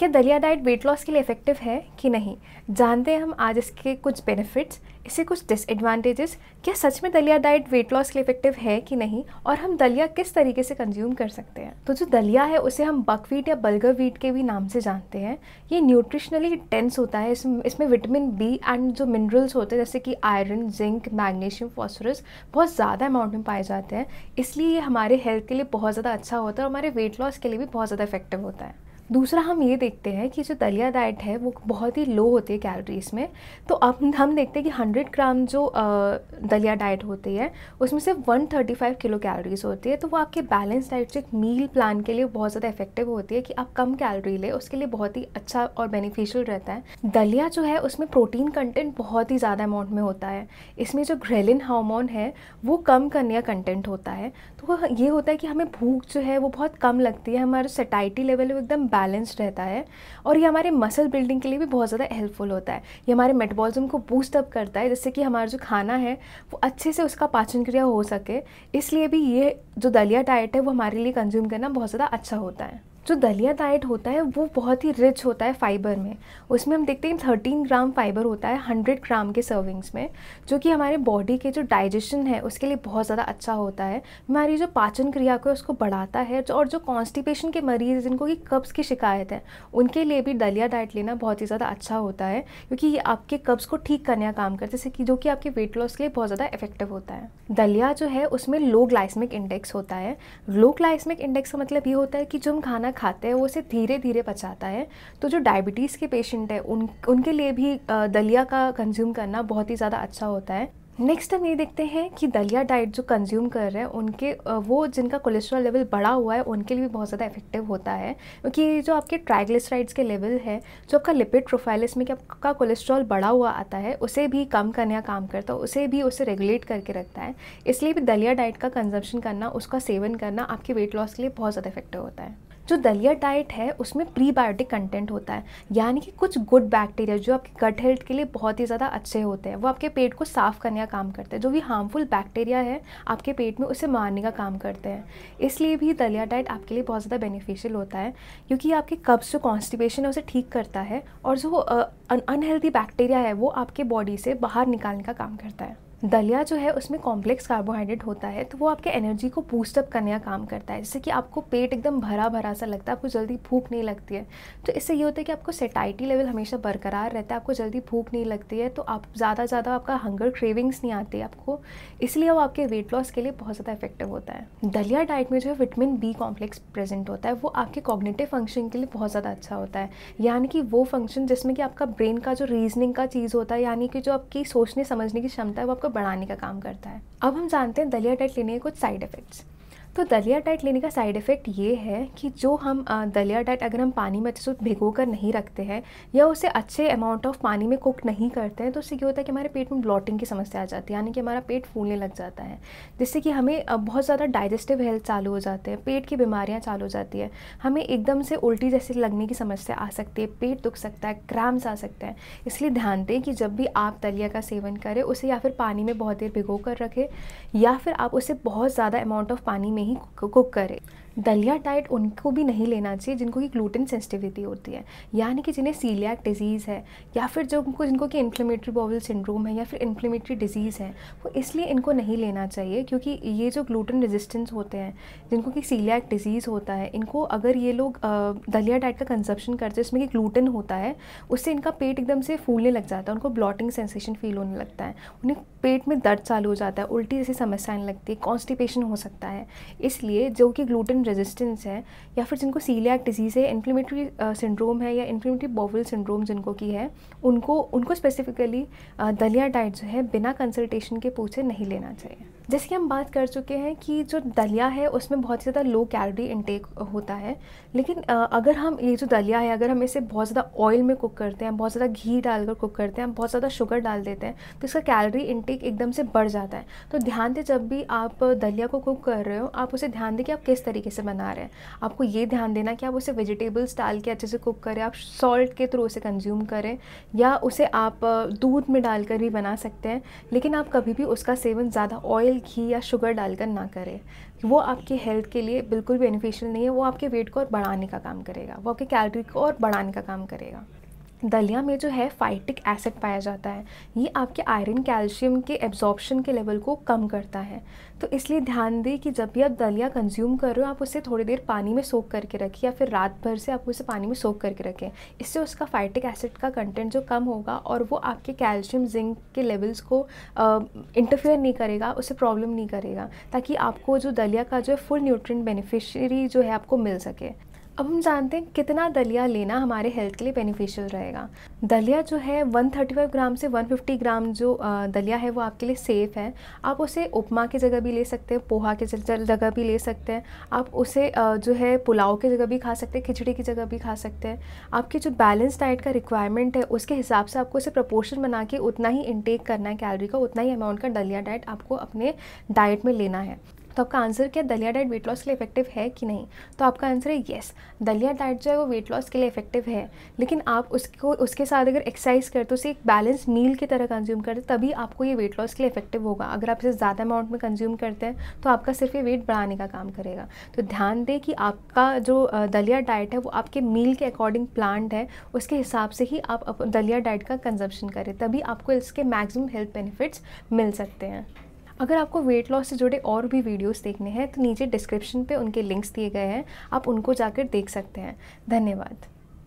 क्या दलिया diet weight loss के लिए इफ़ेक्टिव है कि नहीं, जानते हैं हम आज इसके कुछ बेनिफिट्स, इससे कुछ डिसएडवांटेजेस। क्या सच में दलिया डाइट वेट लॉस के लिए इफेक्टिव है कि नहीं, और हम दलिया किस तरीके से कंज्यूम कर सकते हैं। तो जो दलिया है उसे हम बकव्हीट या बल्गर व्हीट के भी नाम से जानते हैं। ये न्यूट्रिशनली डेंस होता है, इसमें विटामिन बी एंड जो मिनरल्स होते हैं जैसे कि आयरन, जिंक, मैग्नीशियम, फॉस्फोरस बहुत ज़्यादा अमाउंट में पाए जाते हैं। इसलिए ये हमारे हेल्थ के लिए बहुत ज़्यादा अच्छा होता है और हमारे वेट लॉस के लिए भी बहुत ज़्यादा इफेक्टिव होता है। दूसरा हम ये देखते हैं कि जो दलिया डाइट है वो बहुत ही लो होती है कैलोरीज़ में। तो अब हम देखते हैं कि 100 ग्राम जो दलिया डाइट होती है उसमें सिर्फ 135 किलो कैलोरीज़ होती है। तो वो आपके बैलेंस डाइट से एक मील प्लान के लिए बहुत ज़्यादा इफेक्टिव होती है कि आप कम कैलोरी लें, उसके लिए बहुत ही अच्छा और बेनिफिशियल रहता है। दलिया जो है उसमें प्रोटीन कंटेंट बहुत ही ज़्यादा अमाउंट में होता है। इसमें जो ग्रेलिन हार्मोन है वो कम करने का कंटेंट होता है। तो ये होता है कि हमें भूख जो है वो बहुत कम लगती है, हमारा सैटिस्फैक्टरी लेवल वो एकदम बैलेंस्ड रहता है। और ये हमारे मसल बिल्डिंग के लिए भी बहुत ज़्यादा हेल्पफुल होता है। ये हमारे मेटाबॉलिज्म को बूस्ट अप करता है, जिससे कि हमारा जो खाना है वो अच्छे से उसका पाचन क्रिया हो सके। इसलिए भी ये जो दलिया डाइट है वो हमारे लिए कंज्यूम करना बहुत ज़्यादा अच्छा होता है। जो दलिया डाइट होता है वो बहुत ही रिच होता है फाइबर में। उसमें हम देखते हैं 13 ग्राम फाइबर होता है 100 ग्राम के सर्विंग्स में, जो कि हमारे बॉडी के जो डाइजेशन है उसके लिए बहुत ज़्यादा अच्छा होता है। हमारी जो पाचन क्रिया को उसको बढ़ाता है। और जो कॉन्स्टिपेशन के मरीज़ जिनको कि कब्ज़ की शिकायत है उनके लिए भी दलिया डाइट लेना बहुत ही ज़्यादा अच्छा होता है, क्योंकि ये आपके कब्ज़ को ठीक करने का काम करता है, जैसे कि जो कि आपके वेट लॉस के लिए बहुत ज़्यादा इफेक्टिव होता है। दलिया जो है उसमें लो ग्लाइसेमिक इंडेक्स होता है। लो ग्लाइसेमिक इंडेक्स का मतलब ये होता है कि जो हम खाना खाते हैं वो उसे धीरे धीरे पचाता है। तो जो डायबिटीज़ के पेशेंट है उनके लिए भी दलिया का कंज्यूम करना बहुत ही ज़्यादा अच्छा होता है। नेक्स्ट हम ये देखते हैं कि दलिया डाइट जो कंज्यूम कर रहे हैं उनके वो जिनका कोलेस्ट्रॉल लेवल बढ़ा हुआ है उनके लिए भी बहुत ज़्यादा इफेक्टिव होता है, क्योंकि जो आपके ट्राइग्लिसराइड्स के लेवल है, जो आपका लिपिड प्रोफाइल इसमें कि आपका कोलेस्ट्रॉल बढ़ा हुआ आता है उसे भी कम करने का काम करता है, उसे रेगुलेट करके रखता है। इसलिए भी दलिया डाइट का कंजम्पशन करना, उसका सेवन करना आपके वेट लॉस के लिए बहुत ज़्यादा इफेक्टिव होता है। जो दलिया डाइट है उसमें प्रीबायोटिक कंटेंट होता है, यानी कि कुछ गुड बैक्टीरिया जो आपके गट हेल्थ के लिए बहुत ही ज़्यादा अच्छे होते हैं, वो आपके पेट को साफ़ करने का काम करते हैं। जो भी हार्मफुल बैक्टीरिया है आपके पेट में उसे मारने का काम करते हैं। इसलिए भी दलिया डाइट आपके लिए बहुत ज़्यादा बेनिफिशियल होता है, क्योंकि आपके कब्ज़ जो कॉन्स्टिपेशन है उसे ठीक करता है और जो अनहेल्दी बैक्टीरिया है वो आपके बॉडी से बाहर निकालने का काम करता है। दलिया जो है उसमें कॉम्प्लेक्स कार्बोहाइड्रेट होता है, तो वो आपके एनर्जी को बूस्ट अप करने का काम करता है, जिससे कि आपको पेट एकदम भरा भरा सा लगता है, आपको जल्दी भूख नहीं लगती है। तो इससे ये होता है कि आपको सैटिस्फैक्टरी लेवल हमेशा बरकरार रहता है, आपको जल्दी भूख नहीं लगती है, तो आप ज़्यादा आपका हंगर क्रेविंग्स नहीं आती आपको। इसलिए वो आपके वेट लॉस के लिए बहुत ज़्यादा इफेक्टिव होता है। दलिया डाइट में जो है विटामिन बी कॉम्प्लेक्स प्रेजेंट होता है, वो आपके कॉग्निटिव फंक्शन के लिए बहुत ज़्यादा अच्छा होता है, यानी कि वो फंक्शन जिसमें कि आपका ब्रेन का जो रीजनिंग का चीज़ होता है, यानी कि जो आपकी सोचने समझने की क्षमता है वो आपको बढ़ाने का काम करता है। अब हम जानते हैं दलिया डाइट लेने के कुछ साइड इफ़ेक्ट्स। तो दलिया डाइट लेने का साइड इफ़ेक्ट ये है कि जो हम दलिया डाइट अगर हम पानी में अच्छे से भिगो कर नहीं रखते हैं या उसे अच्छे अमाउंट ऑफ पानी में कुक नहीं करते हैं, तो उससे क्या होता है कि हमारे पेट में ब्लॉटिंग की समस्या आ जाती है, यानी कि हमारा पेट फूलने लग जाता है, जिससे कि हमें बहुत ज़्यादा डाइजेस्टिव हेल्थ चालू हो जाते हैं, पेट की बीमारियाँ चालू हो जाती है, हमें एकदम से उल्टी जैसी लगने की समस्या आ सकती है, पेट दुख सकता है, क्रैम्स आ सकते हैं। इसलिए ध्यान दें कि जब भी आप दलिया का सेवन करें उसे या फिर पानी में बहुत देर भिगो कर रखें या फिर आप उसे बहुत ज़्यादा अमाउंट ऑफ पानी में ही कुक करें। दलिया डाइट उनको भी नहीं लेना चाहिए जिनको कि ग्लूटेन सेंसिटिविटी होती है, यानी कि जिन्हें सीलियाक डिजीज़ है या फिर जिनको कि इन्फ्लेमेटरी बाउल सिंड्रोम है या फिर इन्फ्लेमेटरी डिजीज़ है, वो इसलिए इनको नहीं लेना चाहिए क्योंकि ये जो ग्लूटेन रेजिस्टेंस होते हैं, जिनको कि सीलियाक डिजीज़ होता है, इनको अगर ये लोग दलिया डाइट का कंजप्शन करते हैं इसमें कि ग्लूटेन होता है, उससे इनका पेट एकदम से फूलने लग जाता है, उनको ब्लॉटिंग सेंसेशन फील होने लगता है, उन्हें पेट में दर्द चालू हो जाता है, उल्टी जैसी समस्याएं लगती है, कॉन्स्टिपेशन हो सकता है। इसलिए जो कि ग्लूटेन रेजिस्टेंस है या फिर जिनको सीलियाक डिजीज़ है, इन्फ्लेमेटरी सिंड्रोम है या इन्फ्लेमेटरी बाउल सिंड्रोम जिनको की है, उनको स्पेसिफिकली दलिया डाइट जो है बिना कंसल्टेशन के पूछे नहीं लेना चाहिए। जैसे कि हम बात कर चुके हैं कि जो दलिया है उसमें बहुत ज़्यादा लो कैलोरी इंटेक होता है, लेकिन अगर हम ये जो दलिया है अगर हम इसे बहुत ज़्यादा ऑयल में कुक करते हैं, बहुत ज़्यादा घी डालकर कुक करते हैं, बहुत ज़्यादा शुगर डाल देते हैं, तो इसका कैलोरी इंटेक इंटेक एकदम से बढ़ जाता है। तो ध्यान दें जब भी आप दलिया को कुक कर रहे हो, आप उसे ध्यान दें कि आप किस तरीके से बना रहे हैं। आपको ये ध्यान देना कि आप उसे वेजिटेबल्स डाल के अच्छे से कुक करें, आप सॉल्ट के थ्रू उसे कंज्यूम करें, या उसे आप दूध में डालकर भी बना सकते हैं, लेकिन आप कभी भी उसका सेवन ज़्यादा ऑयल, घी या शुगर डालकर ना करें। वो आपकी हेल्थ के लिए बिल्कुल बेनिफिशियल नहीं है, वो आपके वेट को और बढ़ाने का काम करेगा, वो आपके कैलोरी को और बढ़ाने का काम करेगा। दलिया में जो है फाइटिक एसिड पाया जाता है, ये आपके आयरन कैल्शियम के एब्जॉर्प्शन के लेवल को कम करता है। तो इसलिए ध्यान दें कि जब भी आप दलिया कंज्यूम कर रहे हो, आप उसे थोड़ी देर पानी में सोक करके रखिए, या फिर रात भर से आप उसे पानी में सोक करके रखें। इससे उसका फाइटिक एसिड का कंटेंट जो कम होगा, और वो आपके कैल्शियम जिंक के लेवल्स को इंटरफेयर नहीं करेगा, उसे प्रॉब्लम नहीं करेगा, ताकि आपको जो दलिया का जो है फुल न्यूट्रिएंट बेनिफिशियरी जो है आपको मिल सके। अब हम जानते हैं कितना दलिया लेना हमारे हेल्थ के लिए बेनिफिशियल रहेगा। दलिया जो है 135 ग्राम से 150 ग्राम जो दलिया है वो आपके लिए सेफ़ है। आप उसे उपमा की जगह भी ले सकते हैं, पोहा की जगह भी ले सकते हैं, आप उसे जो है पुलाव की जगह भी खा सकते हैं, खिचड़ी की जगह भी खा सकते हैं। आपकी जो बैलेंस डाइट का रिक्वायरमेंट है उसके हिसाब से आपको इसे प्रपोर्शन बना के उतना ही इंटेक करना है कैलोरी का, उतना ही अमाउंट का दलिया डाइट आपको अपने डाइट में लेना है। तो आपका आंसर क्या, दलिया डाइट वेट लॉस के लिए इफेक्टिव है कि नहीं? तो आपका आंसर है येस, दलिया डाइट जो है वो वेट लॉस के लिए इफेक्टिव है, लेकिन आप उसको उसके साथ अगर एक्सरसाइज करते हो, उसे एक बैलेंस मील की तरह कंज्यूम करते, तभी आपको ये वेट लॉस के लिए इफेक्टिव होगा। अगर आप इसे ज़्यादा अमाउंट में कंज्यूम करते हैं तो आपका सिर्फ ये वेट बढ़ाने का काम करेगा। तो ध्यान दें कि आपका जो दलिया डाइट है वो आपके मील के अकॉर्डिंग प्लान्ड है, उसके हिसाब से ही आप दलिया डाइट का कंजप्शन करें, तभी आपको इसके मैक्सिमम हेल्थ बेनिफिट्स मिल सकते हैं। अगर आपको वेट लॉस से जुड़े और भी वीडियोस देखने हैं तो नीचे डिस्क्रिप्शन पे उनके लिंक्स दिए गए हैं, आप उनको जाकर देख सकते हैं। धन्यवाद।